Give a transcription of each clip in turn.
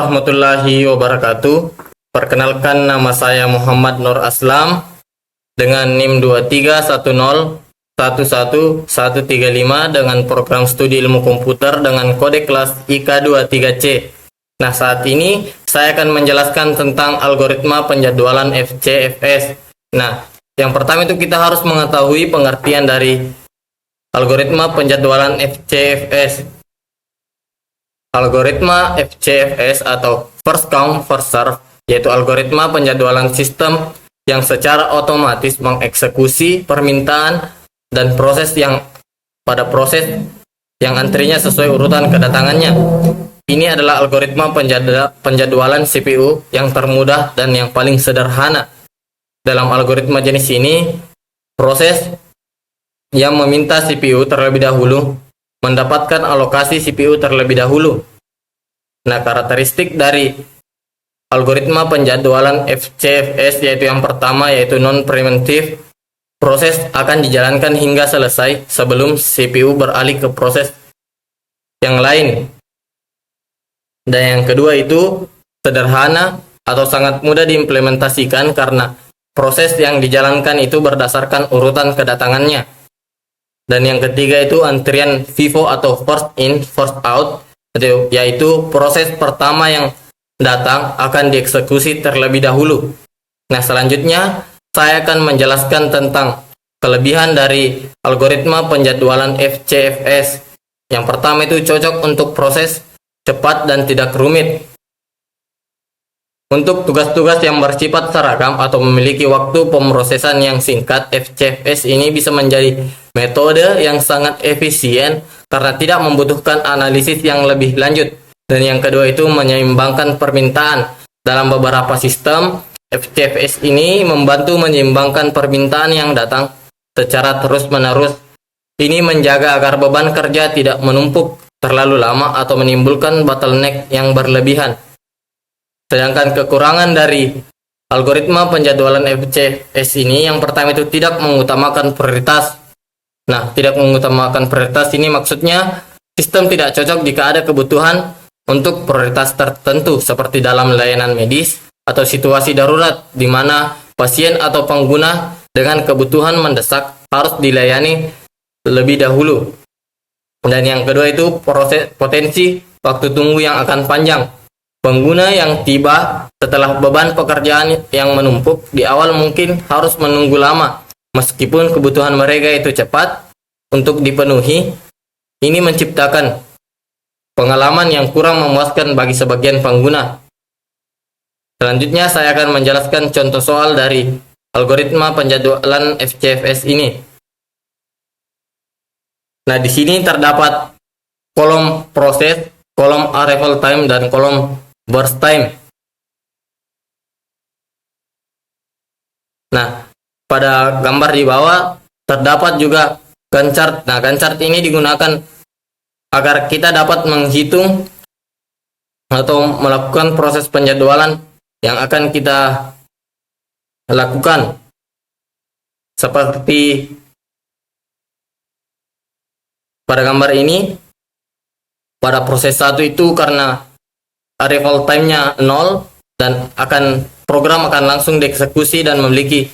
warahmatullahi wabarakatuh. Perkenalkan, nama saya Muhammad Nur Aslam dengan NIM 2310111135 dengan program studi ilmu komputer dengan kode kelas IK23C. Nah, saat ini saya akan menjelaskan tentang algoritma penjadwalan FCFS. Nah, yang pertama itu kita harus mengetahui pengertian dari algoritma penjadwalan FCFS. Algoritma FCFS atau First Come First Serve, yaitu algoritma penjadwalan sistem yang secara otomatis mengeksekusi permintaan dan proses yang antrinya sesuai urutan kedatangannya. Ini adalah algoritma penjadwalan CPU yang termudah dan yang paling sederhana. Dalam algoritma jenis ini, proses yang meminta CPU terlebih dahulu mendapatkan alokasi CPU terlebih dahulu. Nah, karakteristik dari algoritma penjadwalan FCFS yaitu yang pertama yaitu non-preemptive. Proses akan dijalankan hingga selesai sebelum CPU beralih ke proses yang lain. Dan yang kedua itu sederhana atau sangat mudah diimplementasikan karena proses yang dijalankan itu berdasarkan urutan kedatangannya. Dan yang ketiga itu antrian FIFO atau first in first out, yaitu proses pertama yang datang akan dieksekusi terlebih dahulu. Nah, selanjutnya saya akan menjelaskan tentang kelebihan dari algoritma penjadwalan FCFS. Yang pertama itu cocok untuk proses cepat dan tidak rumit. Untuk tugas-tugas yang bersifat seragam atau memiliki waktu pemrosesan yang singkat, FCFS ini bisa menjadi metode yang sangat efisien karena tidak membutuhkan analisis yang lebih lanjut. Dan yang kedua itu menyeimbangkan permintaan. Dalam beberapa sistem, FCFS ini membantu menyeimbangkan permintaan yang datang secara terus-menerus. Ini menjaga agar beban kerja tidak menumpuk terlalu lama atau menimbulkan bottleneck yang berlebihan. Sedangkan kekurangan dari algoritma penjadwalan FCFS ini yang pertama itu tidak mengutamakan prioritas. Nah, tidak mengutamakan prioritas ini maksudnya sistem tidak cocok jika ada kebutuhan untuk prioritas tertentu seperti dalam layanan medis atau situasi darurat di mana pasien atau pengguna dengan kebutuhan mendesak harus dilayani lebih dahulu. Dan yang kedua itu potensi waktu tunggu yang akan panjang. Pengguna yang tiba setelah beban pekerjaan yang menumpuk di awal mungkin harus menunggu lama, meskipun kebutuhan mereka itu cepat untuk dipenuhi. Ini menciptakan pengalaman yang kurang memuaskan bagi sebagian pengguna. Selanjutnya saya akan menjelaskan contoh soal dari algoritma penjadwalan FCFS ini. Nah, di sini terdapat kolom proses, kolom arrival time, dan kolom burst time. Nah, pada gambar di bawah terdapat juga Gantt chart. Nah, Gantt chart ini digunakan agar kita dapat menghitung atau melakukan proses penjadwalan yang akan kita lakukan. Seperti pada gambar ini, pada proses 1 itu karena arrival time-nya 0 dan program akan langsung dieksekusi dan memiliki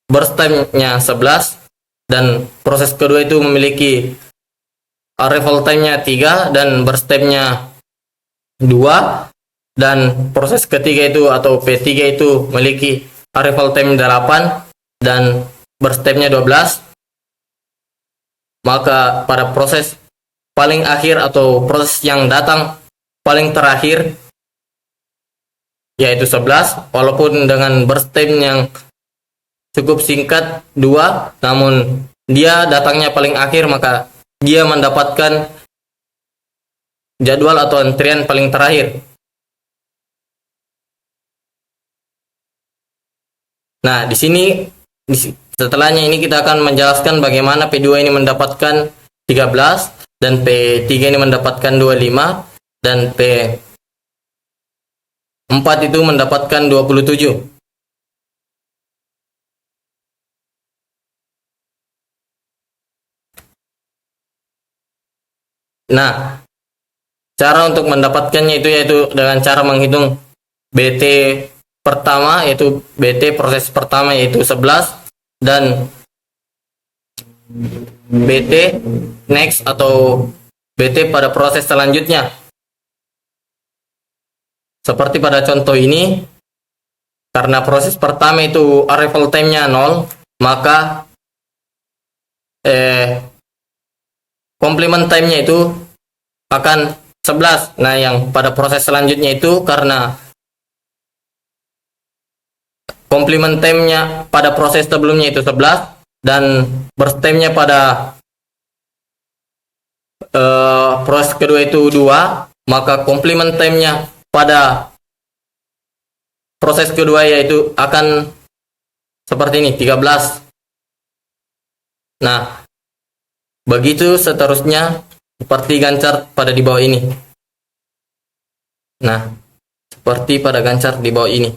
burst time-nya 11, dan proses kedua itu memiliki arrival time-nya 3 dan burst time-nya 2, dan proses ketiga itu atau P3 itu memiliki arrival time 8 dan burst time-nya 12. Maka pada proses paling akhir atau proses yang datang paling terakhir yaitu 11, walaupun dengan burst time yang cukup singkat 2, namun dia datangnya paling akhir, maka dia mendapatkan jadwal atau antrian paling terakhir. Nah, di sini setelahnya ini kita akan menjelaskan bagaimana P2 ini mendapatkan 13 dan P3 ini mendapatkan 25 dan P4 itu mendapatkan 27. Nah, Cara untuk mendapatkannya itu yaitu dengan cara menghitung BT pertama, yaitu BT proses pertama yaitu 11, dan BT next atau BT pada proses selanjutnya. Seperti pada contoh ini, karena proses pertama itu arrival time-nya 0, maka complement time-nya itu akan 11. Nah, yang pada proses selanjutnya itu karena complement time-nya pada proses sebelumnya itu 11 dan burst time-nya pada proses kedua itu 2, maka complement time-nya pada proses kedua yaitu akan seperti ini, 13. Nah, begitu seterusnya seperti Gantt pada di bawah ini. Nah, seperti pada Gantt di bawah ini.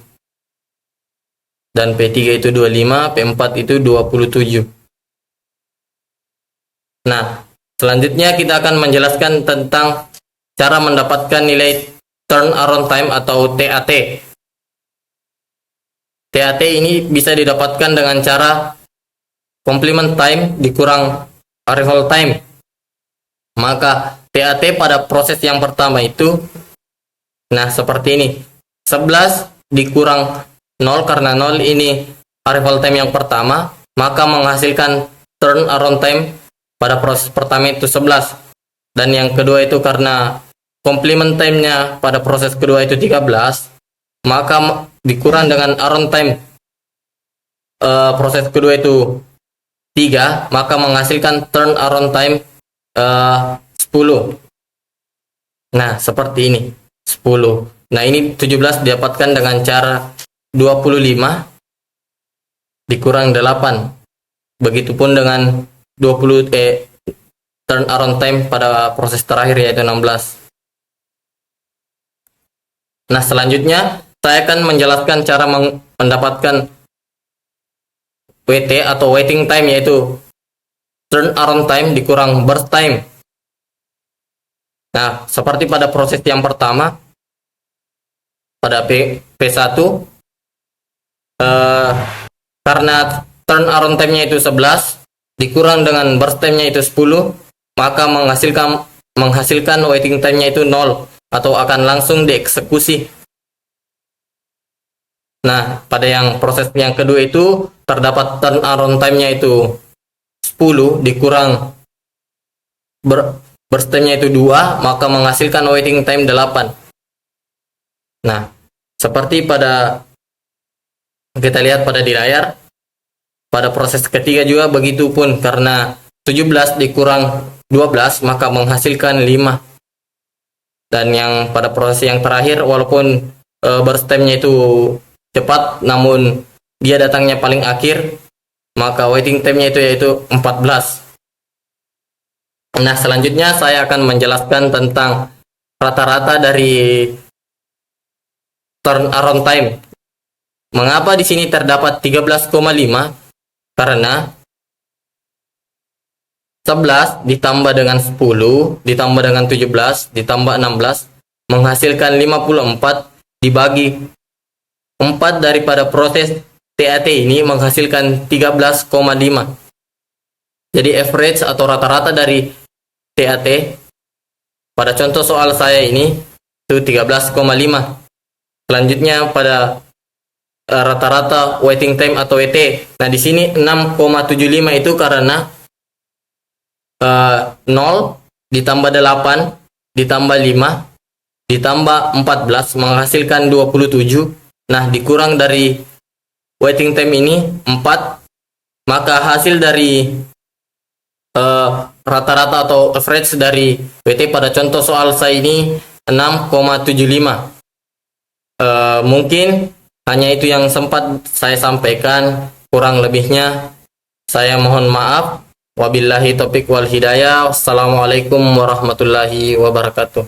Dan P3 itu 25, P4 itu 27. Nah, selanjutnya kita akan menjelaskan tentang cara mendapatkan nilai turnaround time atau TAT. TAT ini bisa didapatkan dengan cara complement time dikurang arrival time. Maka TAT pada proses yang pertama itu, nah seperti ini, 11 dikurang 0, karena 0 ini arrival time yang pertama, maka menghasilkan turnaround time pada proses pertama itu 11. Dan yang kedua itu karena complement time-nya pada proses kedua itu 13, maka dikurang dengan around time proses kedua itu 3, maka menghasilkan turnaround time 10. Nah, seperti ini, 10. Nah, ini 17 didapatkan dengan cara 25 dikurang 8. Begitupun dengan 20 turnaround time pada proses terakhir yaitu 16. Nah, selanjutnya saya akan menjelaskan cara mendapatkan WT atau waiting time, yaitu turnaround time dikurang burst time. Nah, seperti pada proses yang pertama, pada P1, karena turnaround time-nya itu 11, dikurang dengan burst time-nya itu 10, maka menghasilkan waiting time-nya itu 0, atau akan langsung dieksekusi. Nah, pada yang proses yang kedua itu, terdapat turnaround time-nya itu 10, dikurang burst time-nya itu 2, maka menghasilkan waiting time 8. Nah, seperti pada kita lihat pada di layar, pada proses ketiga juga begitu pun, karena 17 dikurang 12 maka menghasilkan 5. Dan yang pada proses yang terakhir, walaupun burst time-nya itu cepat, namun dia datangnya paling akhir, maka waiting time-nya itu yaitu 14. Nah, selanjutnya saya akan menjelaskan tentang rata-rata dari turnaround time. Mengapa di sini terdapat 13,5? Karena 11 ditambah dengan 10, ditambah dengan 17, ditambah 16, menghasilkan 54, dibagi 4 daripada proses TAT ini menghasilkan 13,5. Jadi average atau rata-rata dari TAT pada contoh soal saya ini itu 13,5. Selanjutnya pada rata-rata waiting time atau WT. Nah, di sini 6,75 itu karena 0 ditambah 8 ditambah 5 ditambah 14 menghasilkan 27. Nah, dikurang dari waiting time ini 4, maka hasil dari rata-rata atau average dari WT pada contoh soal saya ini 6,75. Mungkin hanya itu yang sempat saya sampaikan, kurang lebihnya saya mohon maaf. Wabillahi taufiq wal hidayah. Wassalamualaikum warahmatullahi wabarakatuh.